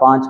5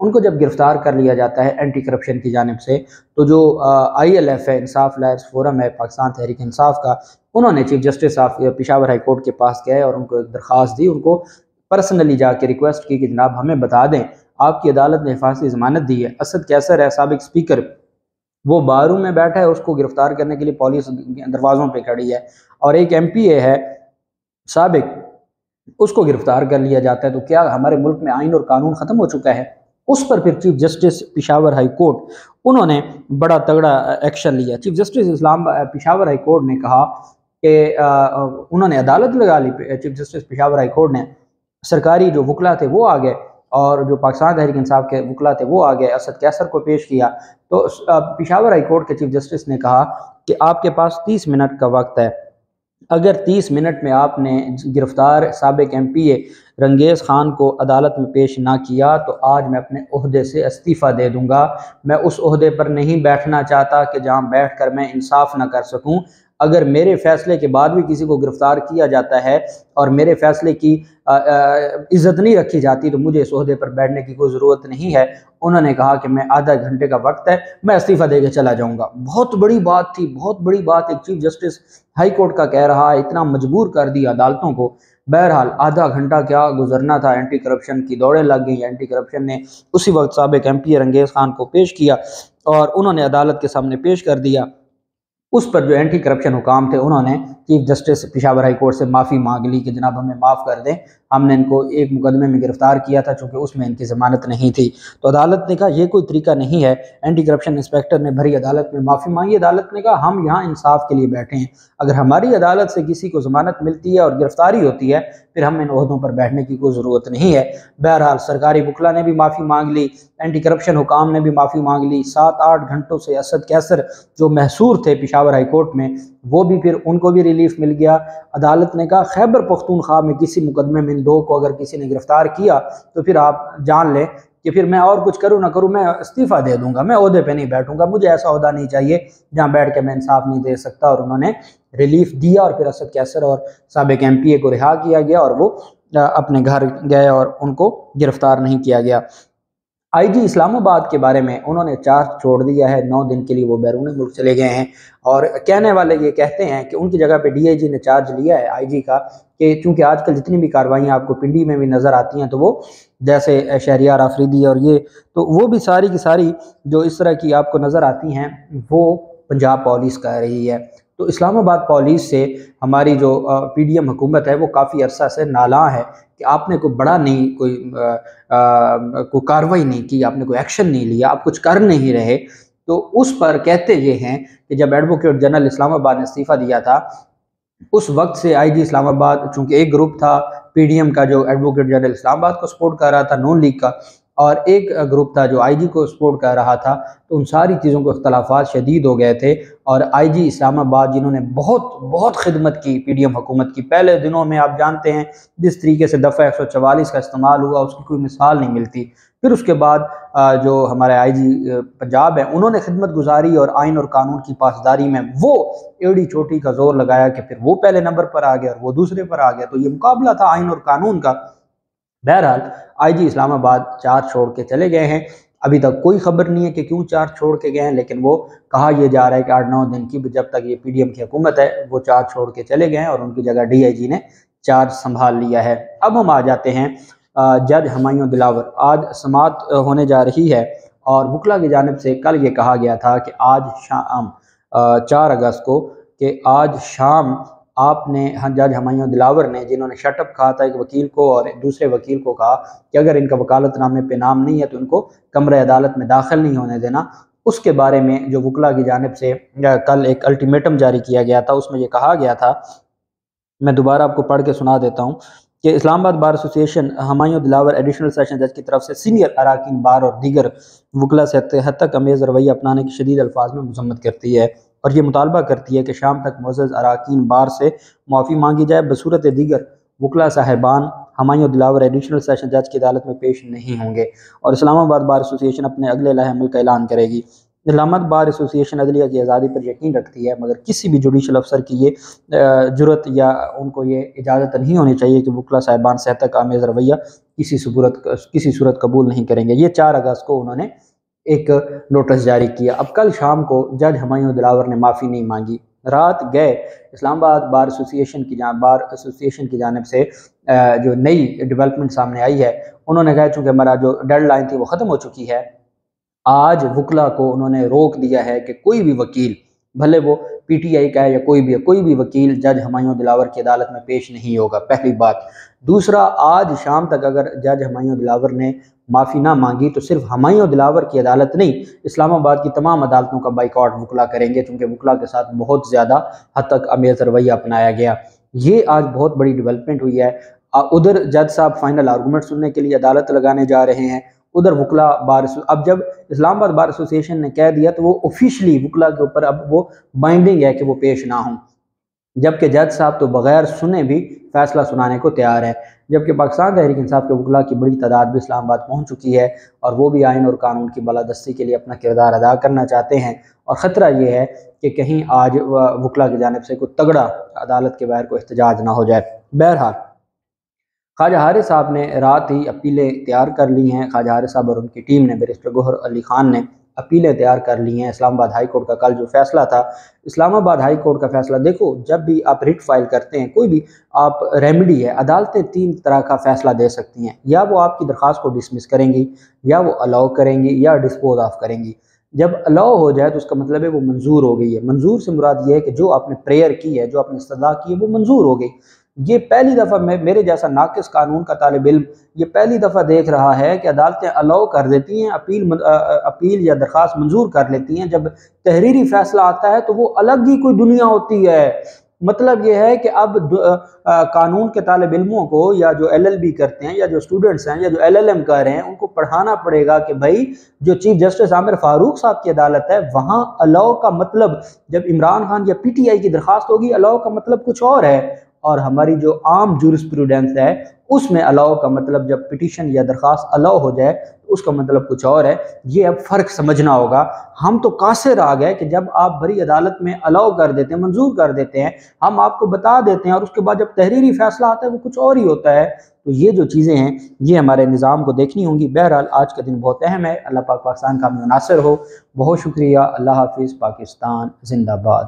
ان کو جب گرفتار کر لیا جاتا ہے اینٹی کرپشن کی جانب سے، تو جو ILF ہے، انصاف لائرز فورم ہے پاکستان تحریک انصاف کا، انہوں نے chief justice of Peshawar high court کے پاس گئے اور ان کو ایک درخواست دی، ان کو پرسنلی جا کے ریکویسٹ کی کہ جناب ہمیں بتا دیں آپ کی عدالت نے حفاظتی ضمانت دی ہے، اسد کیسر ہے سابق اسپیکر، وہ باروں میں بیٹھا ہے، اس کو گرفتار کرنے کے لیے پولیس دروازوں پہ کھڑی ہے، اور ایک MPA ہے سابق، اس کو گرفتار کر لیا جاتا ہے، تو کیا ہمارے ملک میں آئین اور قانون ختم ہو چکا ہے؟ اس پر پھر chief justice Peshawar high court انہوں نے بڑا تگڑا ایکشن لیا۔ Chief justice Peshawar high court نے کہا کہ انہوں نے عدالت لگا لی، chief justice Peshawar high court نے، سرکاری جو وکلا تھے وہ آ گئے اور جو پاکستان تحریک انصاف کے وکلا تھے وہ آ گئے، اسد کیسر کو پیش کیا، تو پشاور ہائی کورٹ کے چیف جسٹس نے کہا کہ آپ کے پاس 30 منٹ کا وقت ہے، اگر 30 منٹ میں آپ نے گرفتار سابق MPA رنگیز خان کو عدالت میں پیش نہ کیا تو آج میں اپنے عہدے سے استعفیٰ دے دوں گا، میں اس عہدے پر نہیں بیٹھنا چاہتا کہ جہاں بیٹھ کر میں انصاف نہ کر سکوں، اگر میرے فیصلے کے بعد بھی کسی کو گرفتار کیا جاتا ہے اور میرے فیصلے کی عزت نہیں رکھی جاتی تو مجھے اس عہدے پر بیٹھنے کی کوئی ضرورت نہیں ہے۔ انہوں نے کہا کہ میں آدھا گھنٹے کا وقت ہے، میں استعفیٰ دے کے چلا جاؤں گا۔ بہت بڑی بات تھی، بہت بڑی بات ایک چیف جسٹس ہائی کورٹ کا کہہ رہا ہے، اتنا مجبور کر دیا عدالتوں کو۔ بہرحال آدھا گھنٹہ کیا گزرنا تھا، اینٹی کرپشن کی دوڑیں لگ گئیں، اینٹی کرپشن نے اسی وقت سابق MPA رنگیز خان کو پیش کیا اور انہوں نے عدالت کے سامنے پیش کر دیا۔ اس پر جو اینٹی کرپشن حکام تھے انہوں نے chief justice Peshawar high court سے معافی مانگ لی کہ جناب ہمیں معاف کر دیں، ہم نے ان کو ایک مقدمے میں گرفتار کیا تھا چونکہ اس میں ان کی ضمانت نہیں تھی۔ تو عدالت نے کہا یہ کوئی طریقہ نہیں ہے، اینٹی کرپشن انسپیکٹر نے بھری عدالت میں معافی مانگی، عدالت نے کہا ہم یہاں انصاف کے لیے بیٹھے ہیں، اگر ہماری عدالت سے کسی کو ضمانت ملتی ہے اور گرفتاری ہوتی ہے پھر ہم ان عہدوں پر بیٹھنے کی کوئی ضرورت نہیں ہے۔ بہرحال سرکاری وکلا نے بھی معافی مانگ لی، اینٹی کرپشن حکام نے بھی معافی مانگ لی، 7-8 گھنٹوں سے اسد کیسر جو محصور تھے پشاور ہائی کورٹ میں وہ بھی پھر ان کو بھی ریلیف مل گیا۔ عدالت نے کہا خیبر پختونخوا میں کسی مقدمے میں ان دو کو اگر کسی نے گرفتار کیا تو پھر آپ جان لیں کہ پھر میں اور کچھ کروں نہ کروں میں استعفیٰ دے دوں گا، میں عہدے پہ نہیں بیٹھوں گا، مجھے ایسا عہدہ نہیں چاہیے جہاں بیٹھ کے میں انصاف نہیں دے سکتا۔ اور انہوں نے ریلیف دیا اور پھر اسد کیسر اور سابق MPA کو رہا کیا گیا اور وہ اپنے گھر گئے اور ان کو گرفتار نہیں کیا گیا۔ IG اسلام آباد کے بارے میں انہوں نے چارج چھوڑ دیا ہے، 9 دن کے لیے وہ بیرون ملک چلے گئے ہیں، اور کہنے والے یہ کہتے ہیں کہ ان کی جگہ پہ DIG نے چارج لیا ہے IG کا، کہ چونکہ آج کل جتنی بھی کاروائیاں آپ کو پنڈی میں بھی نظر آتی ہیں تو وہ جیسے شہریار آفریدی اور یہ تو وہ بھی ساری کی ساری جو اس طرح کی آپ کو نظر آتی ہیں وہ پنجاب پولیس کر رہی ہے۔ تو اسلام آباد پولیس سے ہماری جو PDM حکومت ہے وہ کافی عرصہ سے نالاں ہے کہ آپ نے کوئی بڑا نہیں کوئی کارروائی نہیں کی، آپ نے کوئی ایکشن نہیں لیا، آپ کچھ کر نہیں رہے۔ تو اس پر کہتے یہ ہیں کہ جب ایڈوکیٹ جنرل اسلام آباد نے استعفیٰ دیا تھا اس وقت سے IG اسلام آباد، چونکہ ایک گروپ تھا PDM کا جو ایڈوکیٹ جنرل اسلام آباد کو سپورٹ کر رہا تھا نون لیگ کا، اور ایک گروپ تھا جو IG کو سپورٹ کر رہا تھا، تو ان ساری چیزوں کو اختلافات شدید ہو گئے تھے، اور IG اسلام آباد جنہوں نے بہت خدمت کی PDM حکومت کی، پہلے دنوں میں آپ جانتے ہیں جس طریقے سے دفعہ 144 کا استعمال ہوا اس کی کوئی مثال نہیں ملتی۔ پھر اس کے بعد جو ہمارے IG پنجاب ہیں انہوں نے خدمت گزاری اور آئین اور قانون کی پاسداری میں وہ ایڑی چوٹی کا زور لگایا کہ پھر وہ پہلے نمبر پر آ گیا اور وہ دوسرے پر آ گیا، تو یہ مقابلہ تھا آئین اور قانون کا۔ بہرحال IG اسلام آباد چارج چھوڑ کے چلے گئے ہیں، ابھی تک کوئی خبر نہیں ہے کہ کیوں چارج چھوڑ کے گئے ہیں، لیکن وہ کہا یہ جا رہا ہے کہ 8-9 دن کی جب تک یہ PDM کی حکومت ہے وہ چارج چھوڑ کے چلے گئے ہیں اور ان کی جگہ DIG نے چارج سنبھال لیا ہے۔ اب ہم آ جاتے ہیں جج ہمایوں دلاور، آج سماعت ہونے جا رہی ہے، اور وکلا کی جانب سے کل یہ کہا گیا تھا کہ آج شام 4 اگست کو کہ آج شام آپ نے جج ہمایوں دلاور نے، جنہوں نے شٹ اپ کہا تھا ایک وکیل کو اور دوسرے وکیل کو کہا کہ اگر ان کا وکالت نامے پہ نام نہیں ہے تو ان کو کمرہ عدالت میں داخل نہیں ہونے دینا، اس کے بارے میں جو وکلا کی جانب سے کل ایک الٹیمیٹم جاری کیا گیا تھا اس میں یہ کہا گیا تھا، میں دوبارہ آپ کو پڑھ کے سنا دیتا ہوں کہ اسلام آباد بار ایسوسی ایشن ہمایوں دلاور ایڈیشنل سیشن جج کی طرف سے سینئر اراکین بار اور دیگر وکلا سے حد تک امیز رویہ اپنانے کی شدید الفاظ میں مذمت کرتی ہے اور یہ مطالبہ کرتی ہے کہ شام تک معزز اراکین بار سے معافی مانگی جائے، بصورت دیگر وکلا صاحبان ہمایوں دلاور ایڈیشنل سیشن جج کی عدالت میں پیش نہیں ہوں گے، اور اسلام آباد بار ایسوسی ایشن اپنے اگلے لائحہ عمل کا اعلان کرے گی۔ علامت بار ایسوسیشن عدلیہ کی آزادی پر یقین رکھتی ہے، مگر کسی بھی جوڈیشل افسر کی یہ جرت یا ان کو یہ اجازت نہیں ہونی چاہیے کہ وکلا صاحبان صحت آمیز رویہ کسی صورت قبول نہیں کریں گے۔ یہ 4 اگست کو انہوں نے ایک نوٹس جاری کیا۔ اب کل شام کو جج ہمایوں دلاور نے معافی نہیں مانگی، رات گئے اسلام آباد بار ایسوسیشن کی جانب سے جو نئی ڈیولپمنٹ سامنے آئی ہے، انہوں نے کہا چونکہ ہمارا جو ڈیڈ لائن تھی وہ ختم ہو چکی ہے، آج وکلا کو انہوں نے روک دیا ہے کہ کوئی بھی وکیل، بھلے وہ پی ٹی آئی کا ہے یا کوئی بھی وکیل جج ہمایوں دلاور کی عدالت میں پیش نہیں ہوگا، پہلی بات۔ دوسرا، آج شام تک اگر جج ہمایوں دلاور نے معافی نہ مانگی تو صرف ہمایوں دلاور کی عدالت نہیں، اسلام آباد کی تمام عدالتوں کا بائیکاٹ وکلا کریں گے، چونکہ وکلا کے ساتھ بہت زیادہ حد تک امیز رویہ اپنایا گیا۔ یہ آج بہت بڑی ڈیولپمنٹ ہوئی ہے۔ ادھر جج صاحب فائنل آرگومنٹ سننے کے لیے عدالت لگانے جا رہے ہیں، ادھر وکلا اب جب اسلام آباد بار ایسوسیشن نے کہہ دیا تو وہ آفیشلی وکلا کے اوپر اب وہ بائنڈنگ ہے کہ وہ پیش نہ ہوں، جبکہ جج صاحب تو بغیر سنے بھی فیصلہ سنانے کو تیار ہے، جبکہ پاکستان تحریک انصاف کے وکلا کی بڑی تعداد بھی اسلام آباد پہنچ چکی ہے اور وہ بھی آئین اور قانون کی بالادستی کے لیے اپنا کردار ادا کرنا چاہتے ہیں، اور خطرہ یہ ہے کہ کہیں آج وکلا کی جانب سے کوئی تگڑا عدالت کے باہر کوئی احتجاج نہ ہو جائے۔ بہرحال خواجہ حارث صاحب نے رات ہی اپیلیں تیار کر لی ہیں، خواجہ حارث صاحب اور ان کی ٹیم نے، بیرسٹر گوہر علی خان نے اپیلیں تیار کر لی ہیں۔ اسلام آباد ہائی کورٹ کا کل جو فیصلہ تھا، اسلام آباد ہائی کورٹ کا فیصلہ دیکھو، جب بھی آپ ریٹ فائل کرتے ہیں، کوئی بھی آپ ریمیڈی ہے، عدالتیں 3 طرح کا فیصلہ دے سکتی ہیں، یا وہ آپ کی درخواست کو ڈسمس کریں گی، یا وہ الاؤ کریں گی، یا ڈسپوز آف کریں گی۔ جب الاؤ ہو جائے تو اس کا مطلب ہے وہ منظور ہو گئی ہے۔ منظور سے مراد یہ ہے کہ جو آپ نے پریئر کی ہے، جو آپ نے استدعا کی ہے، وہ منظور ہو گئی۔ یہ پہلی دفعہ میرے جیسا ناقص قانون کا طالب علم یہ پہلی دفعہ دیکھ رہا ہے کہ عدالتیں الاؤ کر دیتی ہیں، اپیل یا درخواست منظور کر لیتی ہیں، جب تحریری فیصلہ آتا ہے تو وہ الگ ہی کوئی دنیا ہوتی ہے۔ مطلب یہ ہے کہ اب قانون کے طالب علموں کو، یا جو ایل ایل بی کرتے ہیں، یا جو اسٹوڈنٹس ہیں، یا جو ایل ایل ایم کر رہے ہیں، ان کو پڑھانا پڑے گا کہ بھائی جو چیف جسٹس عامر فاروق صاحب کی عدالت ہے، وہاں الاؤ کا مطلب، جب عمران خان یا پی ٹی آئی کی درخواست ہوگی، الاؤ کا مطلب کچھ اور ہے، اور ہماری جو عام جورسپروڈنس ہے اس میں الاؤ کا مطلب، جب پٹیشن یا درخواست الاؤ ہو جائے تو اس کا مطلب کچھ اور ہے۔ یہ اب فرق سمجھنا ہوگا۔ ہم تو قاصر آ گئے کہ جب آپ بڑی عدالت میں الاؤ کر دیتے ہیں، منظور کر دیتے ہیں، ہم آپ کو بتا دیتے ہیں، اور اس کے بعد جب تحریری فیصلہ آتا ہے وہ کچھ اور ہی ہوتا ہے۔ تو یہ جو چیزیں ہیں یہ ہمارے نظام کو دیکھنی ہوں گی۔ بہرحال آج کا دن بہت اہم ہے۔ اللہ پاک پاکستان کا مناصر ہو۔ بہت شکریہ۔ اللہ حافظ۔ پاکستان زندہ باد۔